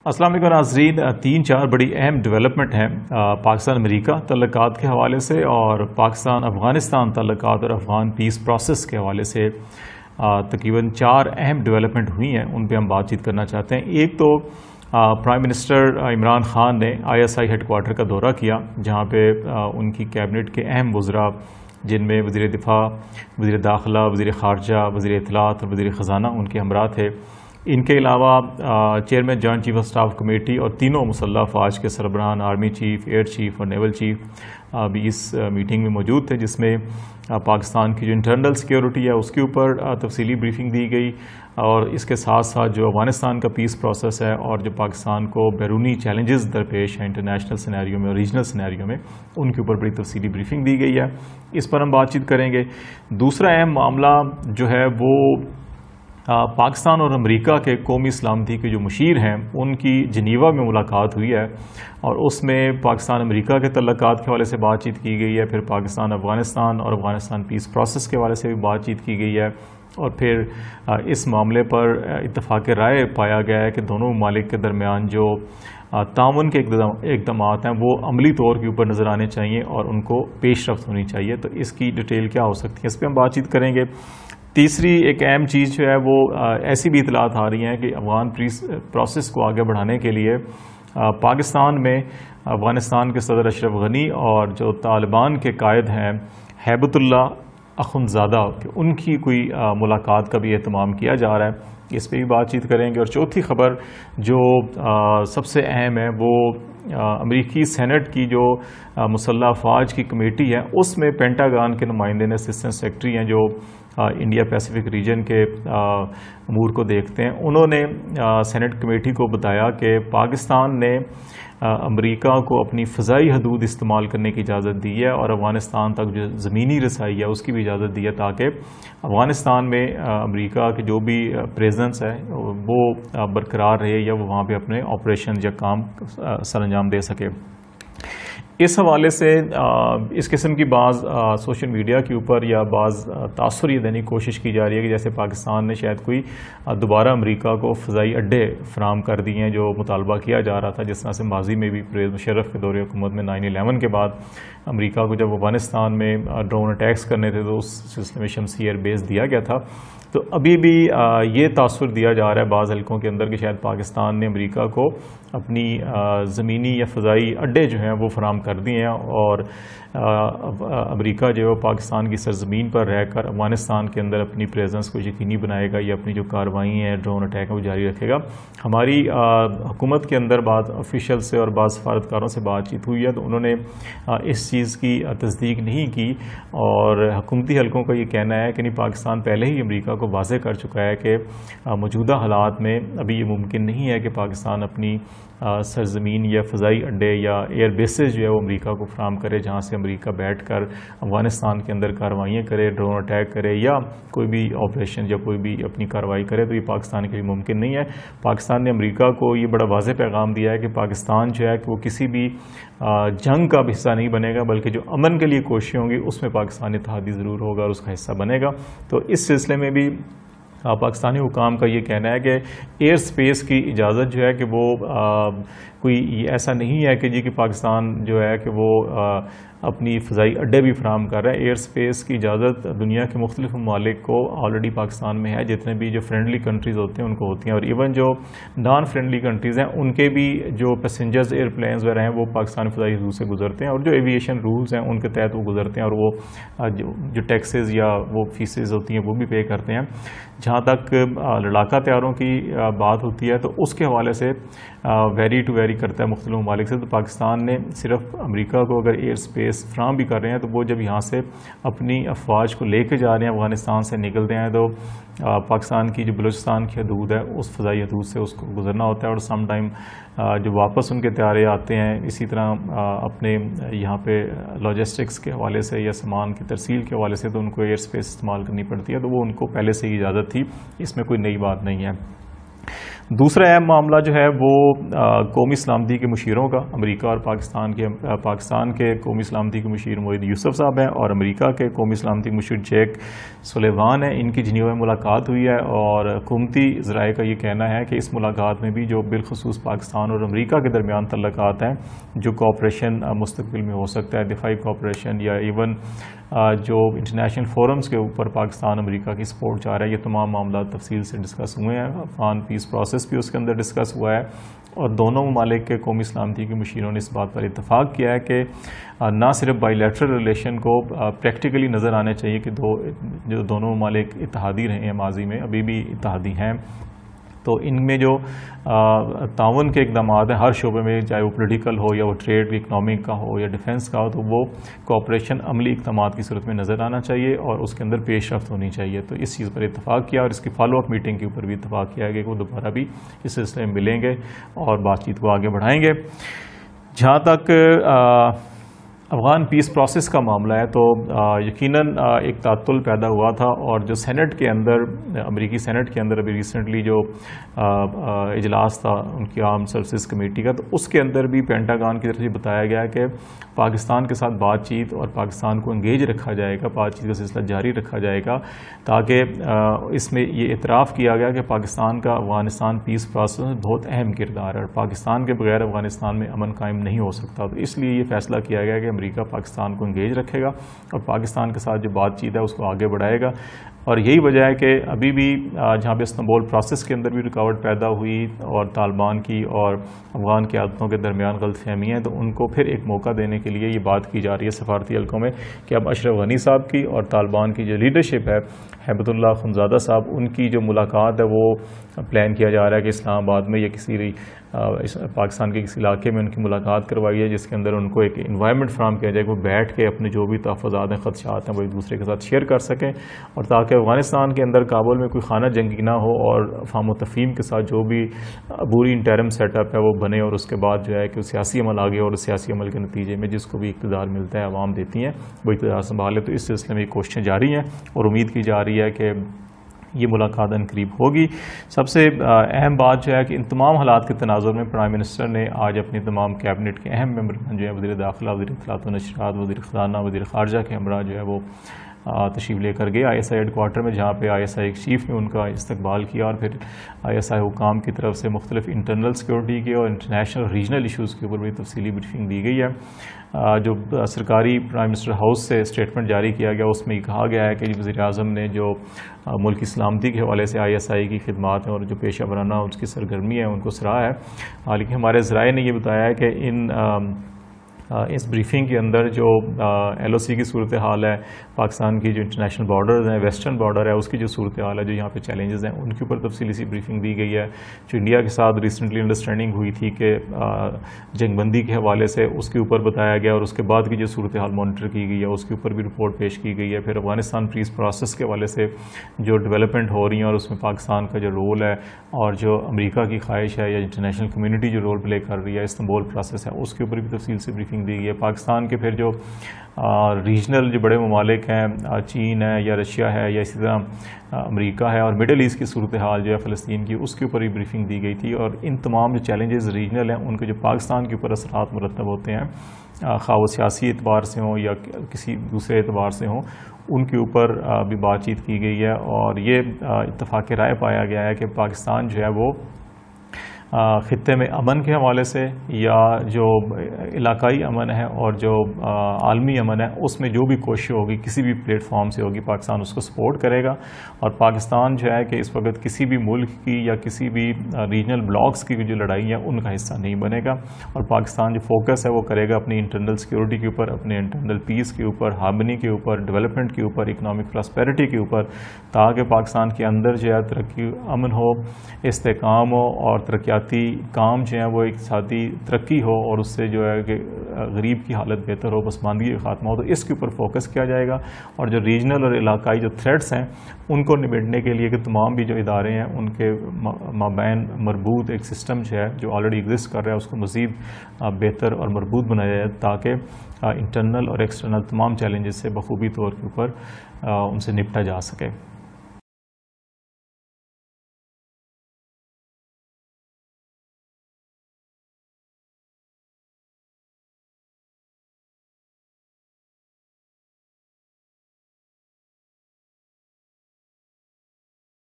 السلام علیکم ناظرین، تین چار بڑی اہم ڈیولپمنٹ ہیں پاکستان امریکہ تعلقات کے حوالے سے اور پاکستان افغانستان تعلقات اور افغان پیس پروسیس کے حوالے سے تقریباً چار اہم ڈیولپمنٹ ہوئی ہیں، ان پہ ہم بات چیت کرنا چاہتے ہیں۔ ایک تو پرائم منسٹر عمران خان نے ISI ہیڈ کوارٹر کا دورہ کیا، جہاں پہ ان کی کیبنٹ کے اہم وزراء جن میں وزیر دفاع، وزیر داخلہ، وزیر خارجہ، وزیر اطلاعات اور وزیر خزانہ ان کے ہمراہ تھے۔ ان کے علاوہ chairman joint chief of staff committee اور تینوں مسلح افواج کے سربراہان، آرمی چیف، ایئر چیف اور نیول چیف بھی اس میٹنگ میں موجود تھے، جس میں پاکستان کی جو انٹرنل سیکیورٹی ہے اس کے اوپر تفصیلی بریفنگ دی گئی، اور اس کے ساتھ ساتھ جو افغانستان کا پیس پروسیس ہے اور جو پاکستان کو بیرونی چیلنجز درپیش ہیں انٹرنیشنل سینیریو میں اور ریجنل سینیریو میں، ان کے اوپر بڑی تفصیلی بریفنگ دی گئی ہے۔ اس پر ہم بات چیت کریں گے۔ دوسرا اہم معاملہ جو ہے وہ پاکستان اور امریکہ کے قومی سلامتی کے جو مشیر ہیں ان کی جنیوا میں ملاقات ہوئی ہے، اور اس میں پاکستان امریکہ کے تعلقات کے حوالے سے بات چیت کی گئی ہے، پھر پاکستان افغانستان اور افغانستان پیس پروسیس کے حوالے سے بھی بات چیت کی گئی ہے، اور پھر اس معاملے پر اتفاق رائے پایا گیا ہے کہ دونوں ممالک کے درمیان جو تعاون کے اقدامات ہیں وہ عملی طور کے اوپر نظر آنے چاہیے اور ان کو پیش رفت ہونی چاہیے۔ تو اس کی ڈیٹیل کیا ہو سکتی ہے، اس پہ ہم بات چیت کریں گے۔ تیسری ایک اہم چیز جو ہے وہ ایسی بھی اطلاعات آ رہی ہیں کہ افغان پروسیس کو آگے بڑھانے کے لیے پاکستان میں افغانستان کے صدر اشرف غنی اور جو طالبان کے قائد ہیں ہیبت اللہ اخندزادہ، ان کی کوئی ملاقات کا بھی اہتمام کیا جا رہا ہے، اس پہ بھی بات چیت کریں گے۔ اور چوتھی خبر جو سب سے اہم ہے وہ امریکی سینٹ کی جو مسلح افواج کی کمیٹی ہے، اس میں پینٹاگان کے نمائندے نے اسسٹنٹ سیکرٹری ہیں جو انڈیا پیسیفک ریجن کے امور کو دیکھتے ہیں، انہوں نے سینٹ کمیٹی کو بتایا کہ پاکستان نے امریکہ کو اپنی فضائی حدود استعمال کرنے کی اجازت دی ہے اور افغانستان تک جو زمینی رسائی ہے اس کی بھی اجازت دی ہے، تاکہ افغانستان میں امریکہ کی جو بھی پریزنس ہے وہ برقرار رہے یا وہ وہاں پہ اپنے آپریشن یا کام سر انجام دے سکے۔ اس حوالے سے اس قسم کی بعض سوشل میڈیا کے اوپر یا بعض تاثر یہ دینے کی کوشش کی جا رہی ہے کہ جیسے پاکستان نے شاید کوئی دوبارہ امریکہ کو فضائی اڈے فراہم کر دیے ہیں، جو مطالبہ کیا جا رہا تھا، جس طرح سے ماضی میں بھی پرویز مشرف کے دور حکومت میں 9/11 کے بعد امریکہ کو جب افغانستان میں ڈرون اٹیکس کرنے تھے تو اس سلسلے میں شمسی ایئر بیس دیا گیا تھا۔ تو ابھی بھی یہ تاثر دیا جا رہا ہے بعض حلقوں کے اندر کہ شاید پاکستان نے امریکہ کو اپنی زمینی یا فضائی اڈے جو ہیں وہ فراہم کر دیے ہیں، اور امریکہ جو ہے پاکستان کی سرزمین پر رہ کر افغانستان کے اندر اپنی پریزنس کو یقینی بنائے گا یا اپنی جو کارروائی ہیں ڈرون اٹیک ہیں وہ جاری رکھے گا۔ ہماری حکومت کے اندر بعض آفیشیل سے اور بعض سفارتکاروں سے بات چیت ہوئی ہے تو انہوں نے اس چیز کی تصدیق نہیں کی، اور حکومتی حلقوں کا یہ کہنا ہے کہ نہیں، پاکستان پہلے ہی امریکہ کو واضح کر چکا ہے کہ موجودہ حالات میں ابھی یہ ممکن نہیں ہے کہ پاکستان اپنی سرزمین یا فضائی اڈے یا ایئر بیسز جو ہے وہ امریکہ کو فراہم کرے، جہاں سے امریکہ بیٹھ کر افغانستان کے اندر کارروائیاں کرے، ڈرون اٹیک کرے یا کوئی بھی آپریشن یا کوئی بھی اپنی کارروائی کرے، تو یہ پاکستان کے لیے ممکن نہیں ہے۔ پاکستان نے امریکہ کو یہ بڑا واضح پیغام دیا ہے کہ پاکستان جو ہے کہ وہ کسی بھی جنگ کا بھی حصہ نہیں بنے گا، بلکہ جو امن کے لیے کوششیں ہوں گی اس میں پاکستان اتحادی ضرور ہوگا اور اس کا حصہ بنے گا۔ تو اس سلسلے میں بھی پاکستانی حکام کا یہ کہنا ہے کہ ایئر سپیس کی اجازت جو ہے کہ وہ کوئی ایسا نہیں ہے کہ جی کہ پاکستان جو ہے کہ وہ اپنی فضائی اڈے بھی فراہم کر رہا ہے۔ ایئر سپیس کی اجازت دنیا کے مختلف ممالک کو آلریڈی پاکستان میں ہے، جتنے بھی جو فرینڈلی کنٹریز ہوتے ہیں ان کو ہوتی ہیں، اور ایون جو نان فرینڈلی کنٹریز ہیں ان کے بھی جو پیسنجرز ایئر پلینز وغیرہ ہیں وہ پاکستان فضائی حدود سے گزرتے ہیں، اور جو ایویشن رولز ہیں ان کے تحت وہ گزرتے ہیں، اور وہ جو ٹیکسز یا وہ فیسز ہوتی ہیں وہ بھی پے کرتے ہیں۔ جہاں تک لڑاکا طیاروں کی بات ہوتی ہے تو اس کے حوالے سے ویری ٹو ویری کرتا ہے مختلف ممالک سے، تو پاکستان نے صرف امریکہ کو اگر ایئر سپیس فراہم بھی کر رہے ہیں تو وہ جب یہاں سے اپنی افواج کو لے کے جا رہے ہیں افغانستان سے نکلتے ہیں تو پاکستان کی جو بلوچستان کی حدود ہے اس فضائی حدود سے اس کو گزرنا ہوتا ہے، اور سم ٹائم جو واپس ان کے طیارے آتے ہیں اسی طرح اپنے یہاں پہ لاجسٹکس کے حوالے سے یا سامان کی ترسیل کے حوالے سے تو ان کو ایئر سپیس استعمال کرنی پڑتی ہے، تو وہ ان کو پہلے سے ہی اجازت تھی، اس میں کوئی نئی بات نہیں ہے۔ دوسرا اہم معاملہ جو ہے وہ قومی سلامتی کے مشیروں کا، امریکہ اور پاکستان کے قومی سلامتی کے مشیر معید یوسف صاحب ہیں اور امریکہ کے قومی سلامتی مشیر جیک سلیوان ہیں. ان کی جنیوا میں ملاقات ہوئی ہے اور حکومتی ذرائع کا یہ کہنا ہے کہ اس ملاقات میں بھی جو بالخصوص پاکستان اور امریکہ کے درمیان تعلقات ہیں، جو کوآپریشن مستقبل میں ہو سکتا ہے، دفاعی کوآپریشن یا ایون جو انٹرنیشنل فورمز کے اوپر پاکستان امریکہ کی سپورٹ چاہ رہا ہے، یہ تمام معاملات تفصیل سے ڈسکس ہوئے ہیں. افغان پیس پروسیس بھی اس کے اندر ڈسکس ہوا ہے اور دونوں ممالک کے قومی سلامتی کے مشیروں نے اس بات پر اتفاق کیا ہے کہ نہ صرف بائی لیٹرل ریلیشن کو پریکٹیکلی نظر آنے چاہیے کہ جو دونوں ممالک اتحادی رہے ہیں ماضی میں، ابھی بھی اتحادی ہیں، تو ان میں جو تعاون کے اقدامات ہیں ہر شعبے میں، چاہے وہ پولیٹیکل ہو یا وہ ٹریڈ اکنامک کا ہو یا ڈیفنس کا ہو، تو وہ کوآپریشن عملی اقدامات کی صورت میں نظر آنا چاہیے اور اس کے اندر پیش رفت ہونی چاہیے. تو اس چیز پر اتفاق کیا اور اس کی فالو اپ میٹنگ کے اوپر بھی اتفاق کیا گیا کہ وہ دوبارہ بھی اس سلسلے میں ملیں گے اور بات چیت کو آگے بڑھائیں گے. جہاں تک افغان پیس پروسیس کا معاملہ ہے تو یقیناً ایک تعطل پیدا ہوا تھا اور جو سینٹ کے اندر، امریکی سینٹ کے اندر ابھی ریسنٹلی جو اجلاس تھا ان کی آرم سروسز کمیٹی کا، تو اس کے اندر بھی پینٹاگان کی طرف سے بتایا گیا کہ پاکستان کے ساتھ بات چیت اور پاکستان کو انگیج رکھا جائے گا، بات چیت کا سلسلہ جاری رکھا جائے گا، تاکہ اس میں یہ اعتراف کیا گیا کہ پاکستان کا افغانستان پیس پروسیس میں بہت اہم کردار ہے اور پاکستان کے بغیر افغانستان میں امن قائم نہیں ہو سکتا. تو اس لیے یہ فیصلہ کیا گیا کہ امریکہ پاکستان کو انگیج رکھے گا اور پاکستان کے ساتھ جو بات چیت ہے اس کو آگے بڑھائے گا. اور یہی وجہ ہے کہ ابھی بھی جہاں پہ استنبول پروسیس کے اندر بھی رکاوٹ پیدا ہوئی اور طالبان کی اور افغان قیادتوں کے درمیان غلط فہمی ہے، تو ان کو پھر ایک موقع دینے کے لیے یہ بات کی جا رہی ہے سفارتی حلقوں میں کہ اب اشرف غنی صاحب کی اور طالبان کی جو لیڈرشپ ہے، ہیبت اللہ خنزادہ صاحب، ان کی جو ملاقات ہے وہ پلان کیا جا رہا ہے کہ اسلام آباد میں یا کسی پاکستان کے کسی علاقے میں ان کی ملاقات کروائی ہے، جس کے اندر ان کو ایک انوائرمنٹ فراہم کیا جائے کہ وہ بیٹھ کے اپنے جو بھی تحفظات ہیں، خدشات ہیں، وہ ایک دوسرے کے ساتھ شیئر کر سکیں اور تاکہ افغانستان کے اندر کابل میں کوئی خانہ جنگی نہ ہو اور فہم و تفہیم کے ساتھ جو بھی عبوری انٹرم سیٹ اپ ہے وہ بنے اور اس کے بعد جو ہے کہ سیاسی عمل آگے اور سیاسی عمل کے نتیجے میں جس کو بھی اقتدار ملتا ہے عوام دیتی ہیں وہ اقتدار سنبھالے. تو اس سلسلے میں کوششیں جاری ہیں اور امید کی جا رہی ہے کہ یہ ملاقات ان قریب ہوگی. سب سے اہم بات جو ہے کہ ان تمام حالات کے تناظر میں پرائم منسٹر نے آج اپنی تمام کیبنٹ کے اہم ممبران جو ہیں، وزیر داخلہ، وزیر اطلاعات و نشریات، وزیر خزانہ، وزیر خارجہ کے ہمراہ جو ہے وہ تشریف لے کر گئے ISI ہیڈ کوارٹر میں، جہاں پہ ISI چیف نے ان کا استقبال کیا اور پھر ISI حکام کی طرف سے مختلف انٹرنل سیکورٹی کے اور انٹرنیشنل ریجنل ایشوز کے اوپر بھی تفصیلی بریفنگ دی گئی ہے. جو سرکاری پرائم منسٹر ہاؤس سے اسٹیٹمنٹ جاری کیا گیا اس میں یہ کہا گیا ہے کہ وزیر اعظم نے جو ملک کی سلامتی کے حوالے سے ISI کی خدمات ہیں اور جو پیشہ ورانہ اس کی سرگرمی ہے ان کو سراہا ہے. حالانکہ ہمارے ذرائع نے یہ بتایا ہے کہ اس بریفنگ کے اندر جو LOC کی صورتحال ہے، پاکستان کی جو انٹرنیشنل بارڈرز ہیں، ویسٹرن بارڈر ہے، اس کی جو صورتحال ہے، جو یہاں پہ چیلنجز ہیں، ان کے اوپر تفصیلی سی بریفنگ دی گئی ہے. جو انڈیا کے ساتھ ریسنٹلی انڈرسٹینڈنگ ہوئی تھی کہ جنگ بندی کے حوالے سے اس کے اوپر بتایا گیا اور اس کے بعد کی جو صورتحال مانیٹر کی گئی ہے اس کے اوپر بھی رپورٹ پیش کی گئی ہے. پھر افغانستان پیس پروسیس کے حوالے سے جو ڈیولپمنٹ ہو رہی ہیں اور اس میں پاکستان کا جو رول ہے اور جو امریکہ کی خواہش ہے یا انٹرنیشنل کمیونٹی جو رول پلے کر رہی ہے، استنبول پروسیس ہے، اس کے اوپر بھی تفصیل سے بریفنگ دی گئی ہے. پاکستان کے پھر جو ریجنل جو بڑے ممالک ہیں، چین ہے یا رشیا ہے یا اسی طرح امریکہ ہے اور مڈل ایسٹ کی صورتحال جو ہے فلسطین کی، اس کے اوپر بھی بریفنگ دی گئی تھی. اور ان تمام جو چیلنجز ریجنل ہیں ان کے جو پاکستان کے اوپر اثرات مرتب ہوتے ہیں، خواہ وہ سیاسی اعتبار سے ہوں یا کسی دوسرے اعتبار سے ہوں، ان کے اوپر بھی بات چیت کی گئی ہے. اور یہ اتفاق رائے پایا گیا ہے کہ پاکستان جو ہے وہ خطے میں امن کے حوالے سے یا جو علاقائی امن ہے اور جو عالمی امن ہے، اس میں جو بھی کوشش ہوگی کسی بھی پلیٹ فارم سے ہوگی، پاکستان اس کو سپورٹ کرے گا. اور پاکستان جو ہے کہ اس وقت کسی بھی ملک کی یا کسی بھی ریجنل بلاکس کی جو لڑائی ہے ان کا حصہ نہیں بنے گا. اور پاکستان جو فوکس ہے وہ کرے گا اپنی انٹرنل سیکورٹی کے اوپر، اپنے انٹرنل پیس کے اوپر، ہارمنی کے اوپر، ڈیولپمنٹ کے اوپر، اکنامک پراسپیرٹی کے اوپر، تاکہ پاکستان کے اندر جو ہے ترقی، امن ہو، استحکام ہو اور ترقیاتی کام جو ہیں وہ اقتصادی ترقی ہو اور اس سے جو ہے کہ غریب کی حالت بہتر ہو، پسماندگی کا خاتمہ ہو. تو اس کے اوپر فوکس کیا جائے گا اور جو ریجنل اور علاقائی جو تھریٹس ہیں ان کو نمٹنے کے لیے کہ تمام بھی جو ادارے ہیں ان کے مابین مربوط ایک سسٹم جو ہے جو آلریڈی ایگزسٹ کر رہا ہے اس کو مزید بہتر اور مربوط بنایا جائے تاکہ انٹرنل اور ایکسٹرنل تمام چیلنجز سے بخوبی طور کے اوپر ان سے نپٹا جا سکے.